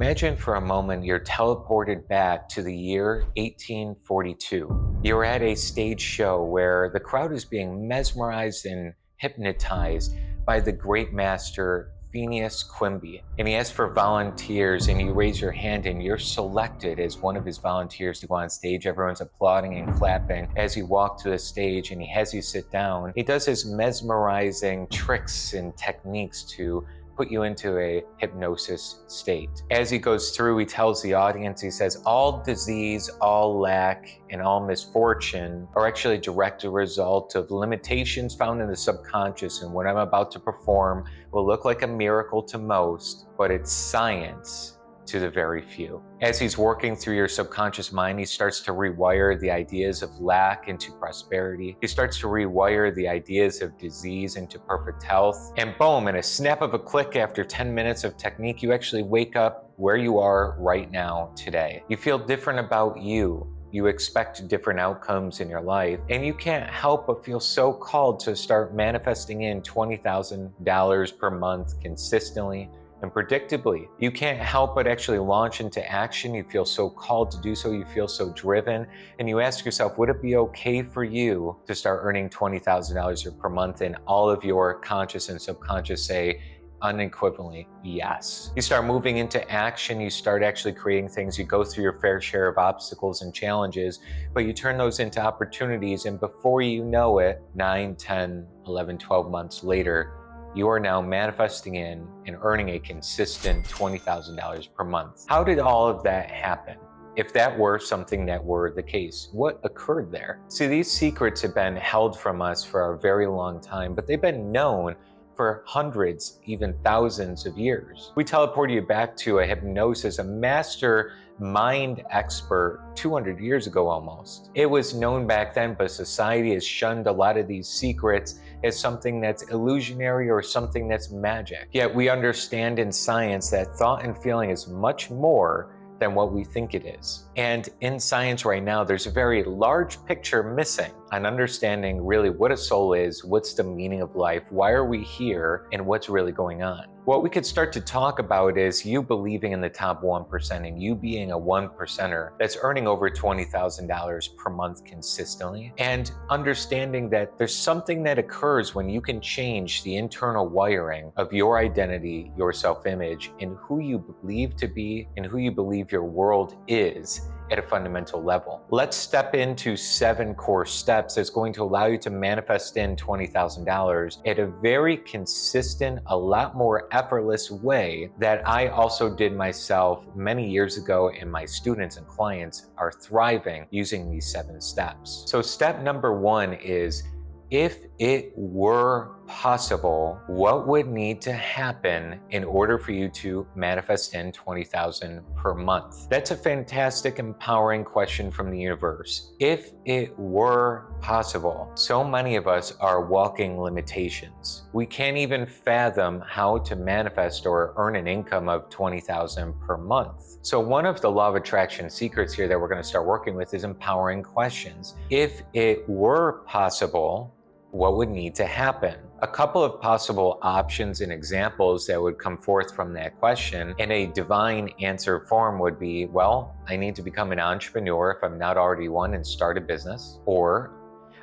Imagine for a moment you're teleported back to the year 1842. You're at a stage show where the crowd is being mesmerized and hypnotized by the great master Phineas Quimby. And he asks for volunteers, and you raise your hand and you're selected as one of his volunteers to go on stage. Everyone's applauding and clapping as you walk to the stage, and he has you sit down. He does his mesmerizing tricks and techniques to put you into a hypnosis state. As he goes through, he tells the audience, he says, all disease, all lack, and all misfortune are actually a direct result of limitations found in the subconscious, and what I'm about to perform will look like a miracle to most, but it's science to the very few. As he's working through your subconscious mind, he starts to rewire the ideas of lack into prosperity. He starts to rewire the ideas of disease into perfect health. And boom, in a snap of a click, after 10 minutes of technique, you actually wake up where you are right now today. You feel different about you. You expect different outcomes in your life, and you can't help but feel so called to start manifesting in $20,000 per month consistently and predictably. You can't help but actually launch into action. You feel so called to do so. You feel so driven. And you ask yourself, would it be okay for you to start earning $20,000 per month? And all of your conscious and subconscious say, unequivocally, yes. You start moving into action. You start actually creating things. You go through your fair share of obstacles and challenges, but you turn those into opportunities. And before you know it, 9, 10, 11, 12 months later, you are now manifesting in and earning a consistent $20,000 per month. How did all of that happen? If that were something that were the case, what occurred there? See, these secrets have been held from us for a very long time, but they've been known for hundreds, even thousands of years. We teleport you back to a hypnosis, a master mind expert 200 years ago almost. It was known back then, but society has shunned a lot of these secrets as something that's illusionary or something that's magic. Yet we understand in science that thought and feeling is much more than what we think it is. And in science right now, there's a very large picture missing on understanding really what a soul is, what's the meaning of life, why are we here, and what's really going on. What we could start to talk about is you believing in the top 1% and you being a 1%er that's earning over $20,000 per month consistently, and understanding that there's something that occurs when you can change the internal wiring of your identity, your self-image, and who you believe to be and who you believe your world is at a fundamental level. Let's step into 7 core steps that's going to allow you to manifest in $20,000 at a very consistent, a lot more effortless way that I also did myself many years ago, and my students and clients are thriving using these 7 steps. So step number 1 is, if it were possible, what would need to happen in order for you to manifest in $20,000 per month? That's a fantastic, empowering question from the universe. If it were possible, so many of us are walking limitations. We can't even fathom how to manifest or earn an income of $20,000 per month. So one of the law of attraction secrets here that we're going to start working with is empowering questions. If it were possible, what would need to happen? A couple of possible options and examples that would come forth from that question in a divine answer form would be, well, I need to become an entrepreneur if I'm not already one and start a business. Or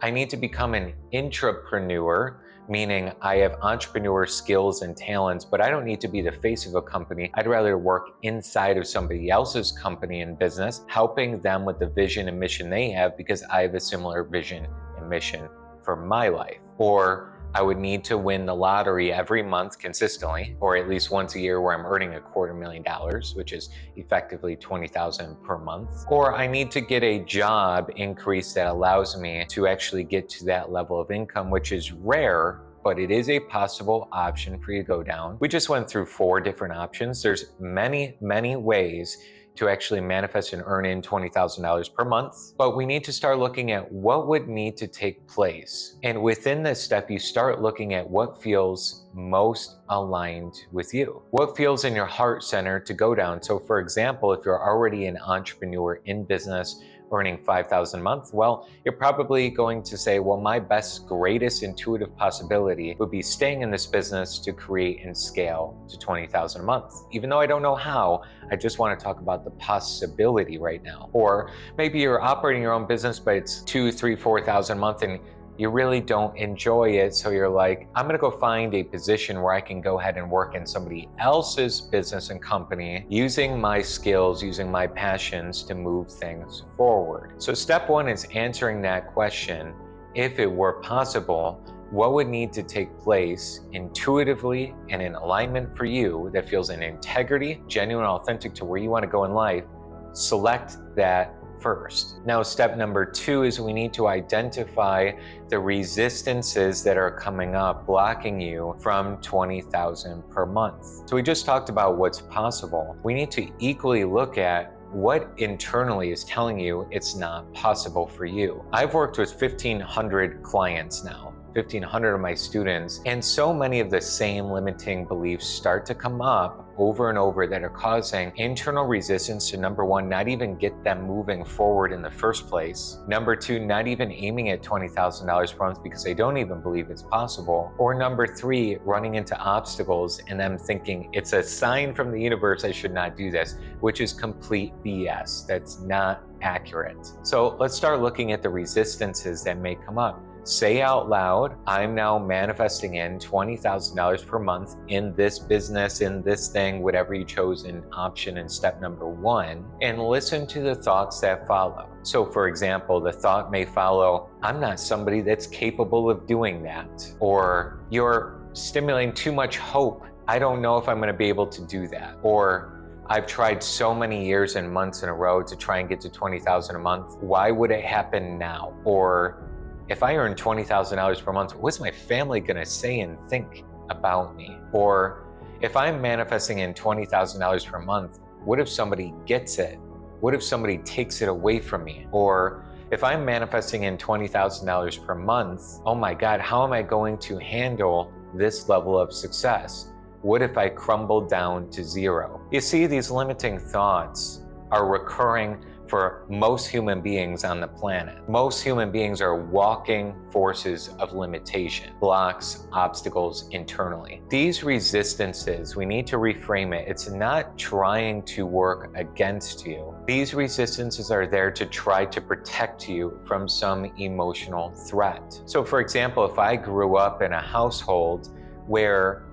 I need to become an intrapreneur, meaning I have entrepreneur skills and talents, but I don't need to be the face of a company. I'd rather work inside of somebody else's company and business, helping them with the vision and mission they have because I have a similar vision and mission for my life. Or I would need to win the lottery every month consistently, or at least once a year where I'm earning $250,000, which is effectively $20,000 per month. Or I need to get a job increase that allows me to actually get to that level of income, which is rare, but it is a possible option for you to go down. We just went through 4 different options. There's many, many ways to actually manifest and earn in $20,000 per month. But we need to start looking at what would need to take place. And within this step, you start looking at what feels most aligned with you. What feels in your heart center to go down. So for example, if you're already an entrepreneur in business earning $5,000 a month? Well, you're probably going to say, well, my best, greatest intuitive possibility would be staying in this business to create and scale to $20,000 a month. Even though I don't know how, I just want to talk about the possibility right now. Or maybe you're operating your own business, but it's $2,000, $3,000, $4,000 a month, and you really don't enjoy it. So you're like, I'm gonna go find a position where I can go ahead and work in somebody else's business and company using my skills, using my passions to move things forward. So step one is answering that question. If it were possible, what would need to take place intuitively and in alignment for you that feels in integrity, genuine, authentic to where you want to go in life? Select that first. Now, step number two is we need to identify the resistances that are coming up, blocking you from $20,000 per month. So we just talked about what's possible. We need to equally look at what internally is telling you it's not possible for you. I've worked with 1,500 clients now. 1,500 of my students, and so many of the same limiting beliefs start to come up over and over that are causing internal resistance to, number one, not even get them moving forward in the first place. Number two, not even aiming at $20,000 per month because they don't even believe it's possible. Or number three, running into obstacles and them thinking it's a sign from the universe I should not do this, which is complete BS. That's not accurate. So let's start looking at the resistances that may come up. Say out loud, I'm now manifesting in $20,000 per month in this business, in this thing, whatever you chose in option in step number one, and listen to the thoughts that follow. So for example, the thought may follow, I'm not somebody that's capable of doing that. Or you're stimulating too much hope. I don't know if I'm gonna be able to do that. Or I've tried so many years and months in a row to try and get to $20,000 a month. Why would it happen now? Or if I earn $20,000 per month, what's my family gonna say and think about me? Or if I'm manifesting in $20,000 per month, what if somebody gets it? What if somebody takes it away from me? Or if I'm manifesting in $20,000 per month, oh my God, how am I going to handle this level of success? What if I crumble down to zero? You see, these limiting thoughts are recurring for most human beings on the planet. Most human beings are walking forces of limitation, blocks, obstacles internally. These resistances, we need to reframe it. It's not trying to work against you. These resistances are there to try to protect you from some emotional threat. So for example, if I grew up in a household where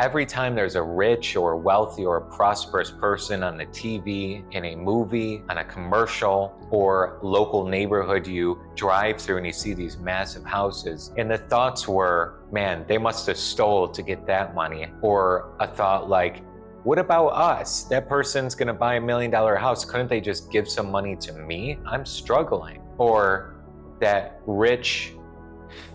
every time there's a rich or wealthy or prosperous person on the TV, in a movie, on a commercial, or local neighborhood you drive through and you see these massive houses, and the thoughts were, man, they must have stole to get that money. Or a thought like, what about us? That person's gonna buy $1 million house. Couldn't they just give some money to me? I'm struggling. Or that rich,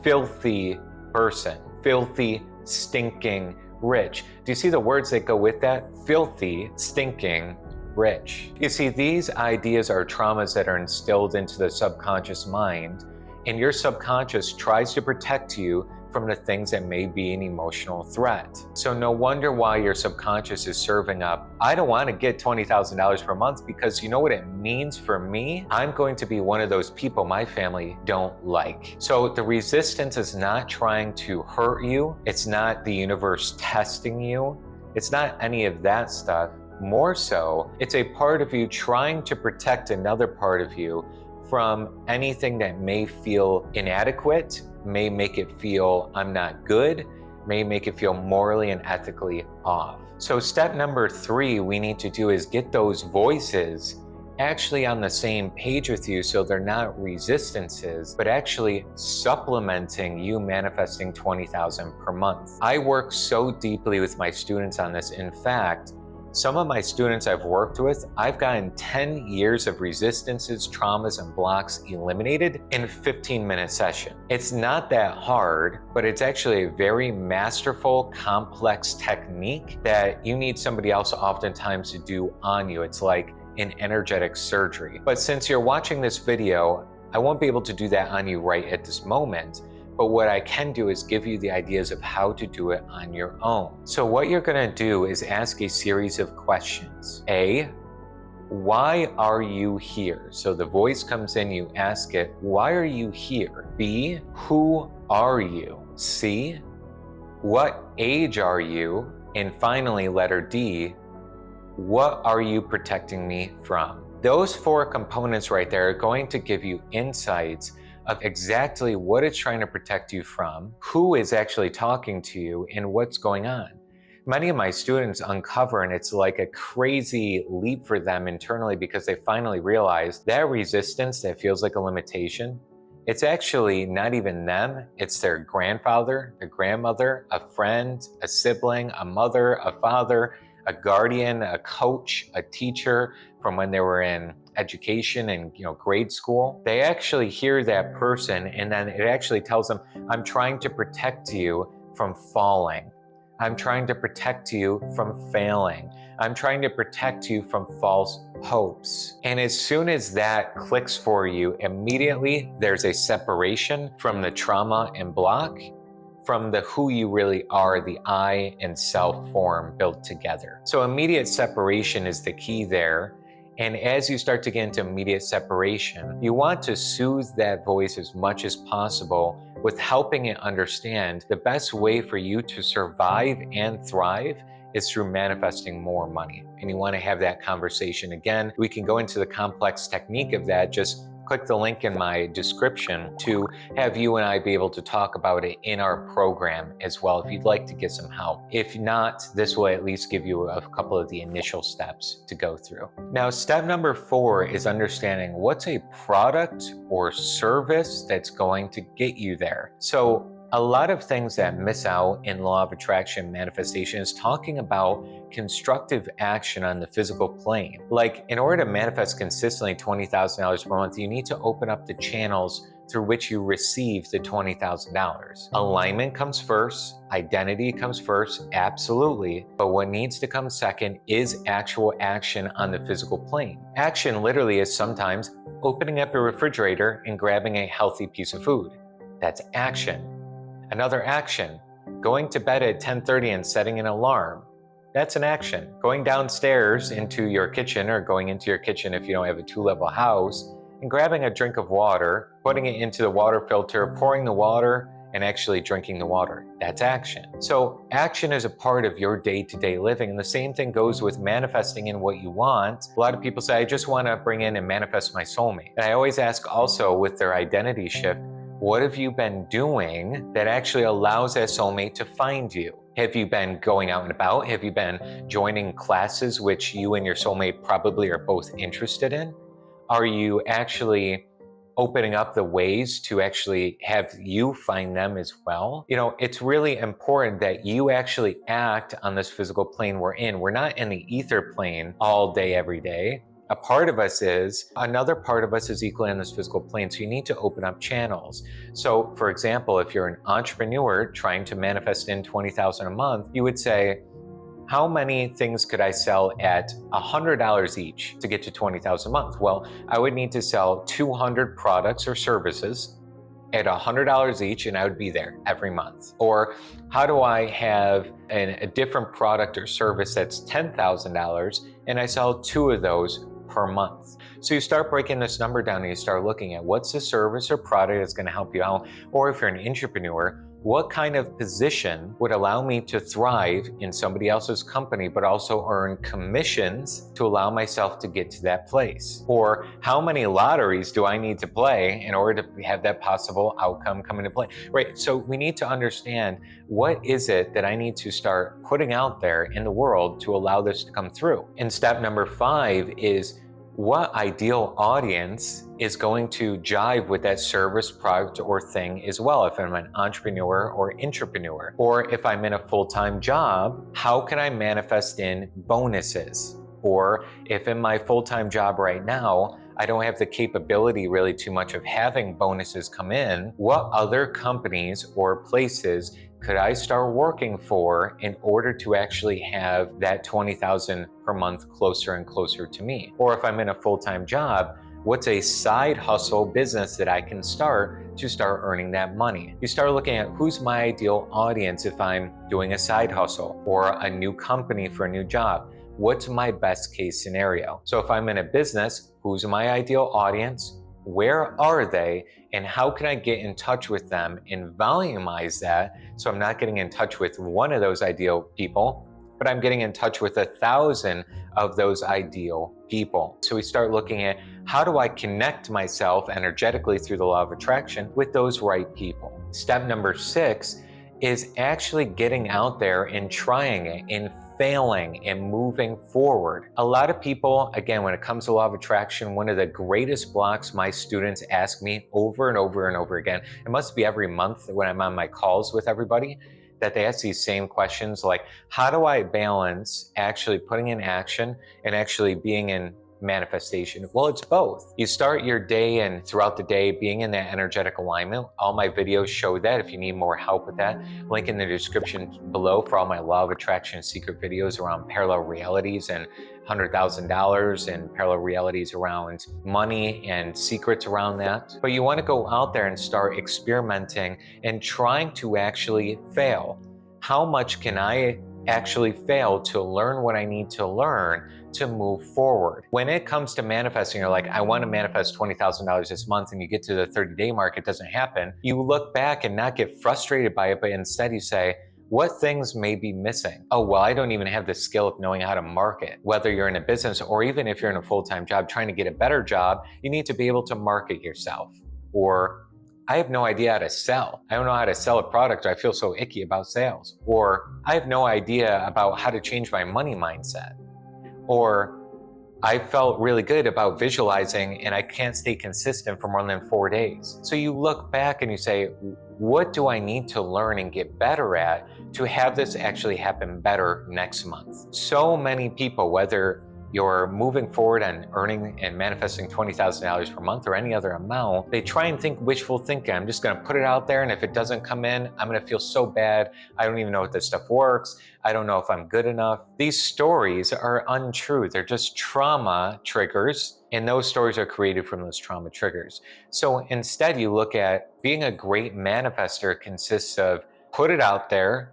filthy person, filthy, stinking rich. Do you see the words that go with that? Filthy, stinking, rich. You see, these ideas are traumas that are instilled into the subconscious mind, and your subconscious tries to protect you from the things that may be an emotional threat. So no wonder why your subconscious is serving up, I don't want to get $20,000 per month because you know what it means for me? I'm going to be one of those people my family don't like. So the resistance is not trying to hurt you. It's not the universe testing you. It's not any of that stuff. More so, it's a part of you trying to protect another part of you from anything that may feel inadequate, may make it feel I'm not good, may make it feel morally and ethically off. So step number three we need to do is get those voices actually on the same page with you so they're not resistances, but actually supplementing you manifesting $20,000 per month. I work so deeply with my students on this. In fact, some of my students I've worked with, I've gotten 10 years of resistances, traumas, and blocks eliminated in a 15-minute session. It's not that hard, but it's actually a very masterful, complex technique that you need somebody else oftentimes to do on you. It's like an energetic surgery. But since you're watching this video, I won't be able to do that on you right at this moment. But what I can do is give you the ideas of how to do it on your own. So what you're gonna do is ask a series of questions. A, why are you here? So the voice comes in, you ask it, why are you here? B, who are you? C, what age are you? And finally, letter D, what are you protecting me from? Those 4 components right there are going to give you insights of exactly what it's trying to protect you from, who is actually talking to you, and what's going on. Many of my students uncover, and it's like a crazy leap for them internally because they finally realize that resistance that feels like a limitation, it's actually not even them, it's their grandfather, their grandmother, a friend, a sibling, a mother, a father, a guardian, a coach, a teacher from when they were in education and grade school. They actually hear that person, and then it actually tells them, I'm trying to protect you from falling. I'm trying to protect you from failing. I'm trying to protect you from false hopes. And as soon as that clicks for you, immediately there's a separation from the trauma and block, from the who you really are, the I and self form built together. So immediate separation is the key there. And as you start to get into immediate separation, you want to soothe that voice as much as possible with helping it understand the best way for you to survive and thrive is through manifesting more money. And you want to have that conversation. Again, we can go into the complex technique of that. Just click the link in my description to have you and I be able to talk about it in our program as well if you'd like to get some help. If not, this will at least give you a couple of the initial steps to go through. Now, step number 4 is understanding what's a product or service that's going to get you there. So a lot of things that miss out in law of attraction manifestation is talking about constructive action on the physical plane. Like, in order to manifest consistently $20,000 per month, you need to open up the channels through which you receive the $20,000. Alignment comes first, identity comes first, absolutely. But what needs to come second is actual action on the physical plane. Action literally is sometimes opening up your refrigerator and grabbing a healthy piece of food. That's action. Another action, going to bed at 10:30 and setting an alarm. That's an action. Going downstairs into your kitchen, or going into your kitchen if you don't have a 2-level house, and grabbing a drink of water, putting it into the water filter, pouring the water, and actually drinking the water. That's action. So action is a part of your day-to-day living. And the same thing goes with manifesting in what you want. A lot of people say, I just want to bring in and manifest my soulmate. And I always ask also with their identity shift, what have you been doing that actually allows that soulmate to find you? Have you been going out and about? Have you been joining classes which you and your soulmate probably are both interested in? Are you actually opening up the ways to actually have you find them as well? It's really important that you actually act on this physical plane we're in. We're not in the ether plane all day, every day. A part of us is, another part of us is equally on this physical plane. So you need to open up channels. So for example, if you're an entrepreneur trying to manifest in $20,000 a month, you would say, how many things could I sell at $100 each to get to $20,000 a month? Well, I would need to sell 200 products or services at $100 each, and I would be there every month. Or how do I have a different product or service that's $10,000 and I sell 2 of those per month? So you start breaking this number down and you start looking at what's the service or product that's going to help you out. Or if you're an entrepreneur, what kind of position would allow me to thrive in somebody else's company, but also earn commissions to allow myself to get to that place? Or how many lotteries do I need to play in order to have that possible outcome come into play? Right. So we need to understand, what is it that I need to start putting out there in the world to allow this to come through? And step number 5 is, what ideal audience is going to jive with that service, product, or thing as well? If I'm an entrepreneur or intrapreneur, or if I'm in a full-time job, how can I manifest in bonuses? Or if in my full-time job right now, I don't have the capability really too much of having bonuses come in, what other companies or places could I start working for in order to actually have that $20,000 per month closer and closer to me? Or if I'm in a full-time job, what's a side hustle business that I can start to start earning that money? You start looking at, who's my ideal audience if I'm doing a side hustle or a new company for a new job? what's my best case scenario? So if I'm in a business, who's my ideal audience? Where are they? And how can I get in touch with them and volumize that so I'm not getting in touch with one of those ideal people, but I'm getting in touch with 1,000 of those ideal people. So we start looking at, how do I connect myself energetically through the law of attraction with those right people? Step number 6 is actually getting out there and trying it and failing and moving forward. A lot of people, again, when it comes to law of attraction, one of the greatest blocks my students ask me over and over and over again, it must be every month when I'm on my calls with everybody, that they ask these same questions like, how do I balance actually putting in action and actually being in manifestation? Well, it's both. You start your day and throughout the day being in that energetic alignment. All my videos show that. If you need more help with that, link in the description below for all my law of attraction secret videos around parallel realities and $100,000 and parallel realities around money and secrets around that. But you want to go out there and start experimenting and trying to actually fail. How much can I actually fail to learn what I need to learn to move forward? When it comes to manifesting, you're like, I want to manifest $20,000 this month, and you get to the 30-day mark, it doesn't happen. You look back and not get frustrated by it, but instead you say, what things may be missing? Oh, well, I don't even have the skill of knowing how to market. Whether you're in a business or even if you're in a full-time job trying to get a better job, you need to be able to market yourself. Or I have no idea how to sell. I don't know how to sell a product. I feel so icky about sales. Or I have no idea about how to change my money mindset. Or I felt really good about visualizing and I can't stay consistent for more than 4 days. So you look back and you say, what do I need to learn and get better at to have this actually happen better next month? So many people, whether you're moving forward on earning and manifesting $20,000 per month or any other amount, they try and think wishful thinking. I'm just going to put it out there, and if it doesn't come in, I'm going to feel so bad. I don't even know if this stuff works. I don't know if I'm good enough. These stories are untrue. They're just trauma triggers, and those stories are created from those trauma triggers. So instead, you look at being a great manifester consists of put it out there.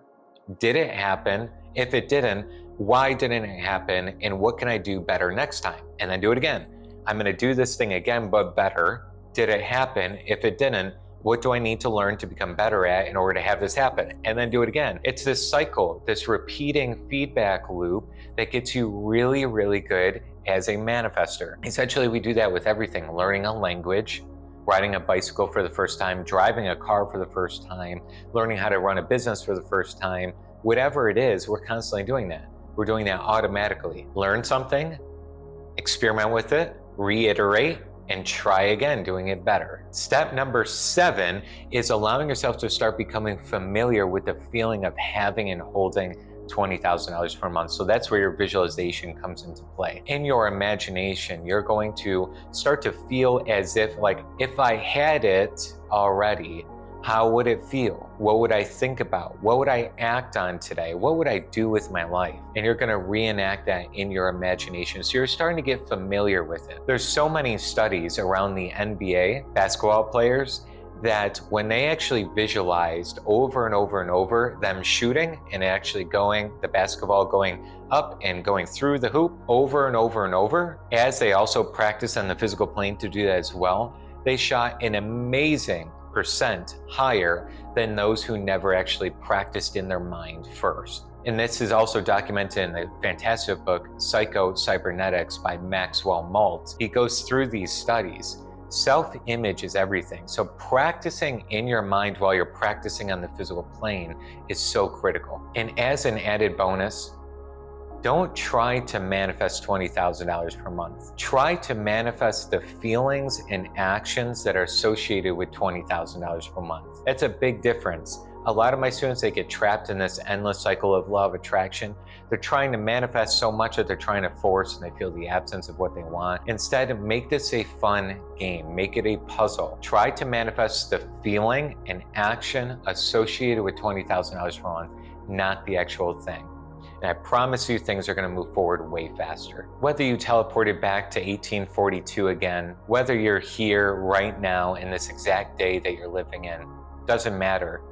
Did it happen? If it didn't, why didn't it happen? And what can I do better next time? And then do it again. I'm going to do this thing again, but better. Did it happen? If it didn't, what do I need to learn to become better at in order to have this happen? And then do it again. It's this cycle, this repeating feedback loop that gets you really, really good as a manifester. Essentially, we do that with everything: learning a language, riding a bicycle for the first time, driving a car for the first time, learning how to run a business for the first time. Whatever it is, we're constantly doing that. We're doing that automatically. Learn something, experiment with it, reiterate, and try again, doing it better. Step number 7 is allowing yourself to start becoming familiar with the feeling of having and holding $20,000 per month. So that's where your visualization comes into play. In your imagination, you're going to start to feel as if, like, if I had it already, how would it feel? What would I think about? What would I act on today? What would I do with my life? And you're going to reenact that in your imagination. So you're starting to get familiar with it. There's so many studies around the NBA basketball players that when they actually visualized over and over and over them shooting and actually going, the basketball going up and going through the hoop over and over and over, as they also practice on the physical plane to do that as well, they shot an amazing percent higher than those who never actually practiced in their mind first. And this is also documented in the fantastic book Psycho-Cybernetics by Maxwell Maltz. He goes through these studies. Self-image is everything. So practicing in your mind while you're practicing on the physical plane is so critical. And as an added bonus, don't try to manifest $20,000 per month. Try to manifest the feelings and actions that are associated with $20,000 per month. That's a big difference. A lot of my students, they get trapped in this endless cycle of law of attraction. They're trying to manifest so much that they're trying to force, and they feel the absence of what they want. Instead, make this a fun game. Make it a puzzle. Try to manifest the feeling and action associated with $20,000 per month, not the actual thing. And I promise you things are going to move forward way faster. Whether you teleported back to 1842 again, whether you're here right now in this exact day that you're living in, doesn't matter.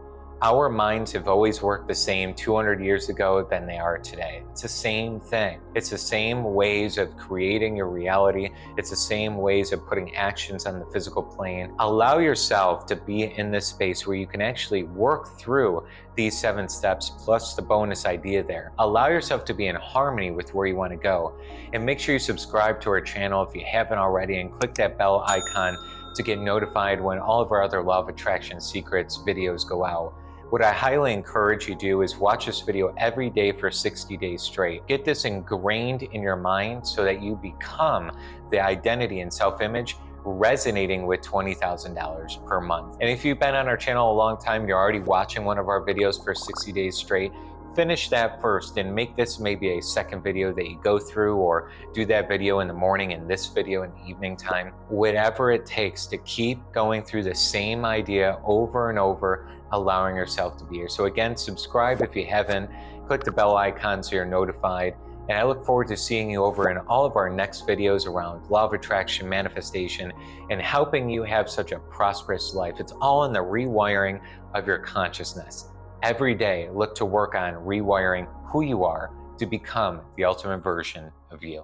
Our minds have always worked the same 200 years ago than they are today. It's the same thing. It's the same ways of creating your reality. It's the same ways of putting actions on the physical plane. Allow yourself to be in this space where you can actually work through these 7 steps plus the bonus idea there. Allow yourself to be in harmony with where you want to go. And make sure you subscribe to our channel if you haven't already, and click that bell icon to get notified when all of our other Law of Attraction Secrets videos go out. What I highly encourage you to do is watch this video every day for 60 days straight. Get this ingrained in your mind so that you become the identity and self-image resonating with $20,000 per month. And if you've been on our channel a long time, you're already watching one of our videos for 60 days straight, finish that first and make this maybe a second video that you go through, or do that video in the morning and this video in the evening time. Whatever it takes to keep going through the same idea over and over, allowing yourself to be here. So again, subscribe if you haven't, click the bell icon so you're notified. And I look forward to seeing you over in all of our next videos around Law of Attraction, manifestation, and helping you have such a prosperous life. It's all in the rewiring of your consciousness. Every day, look to work on rewiring who you are to become the ultimate version of you.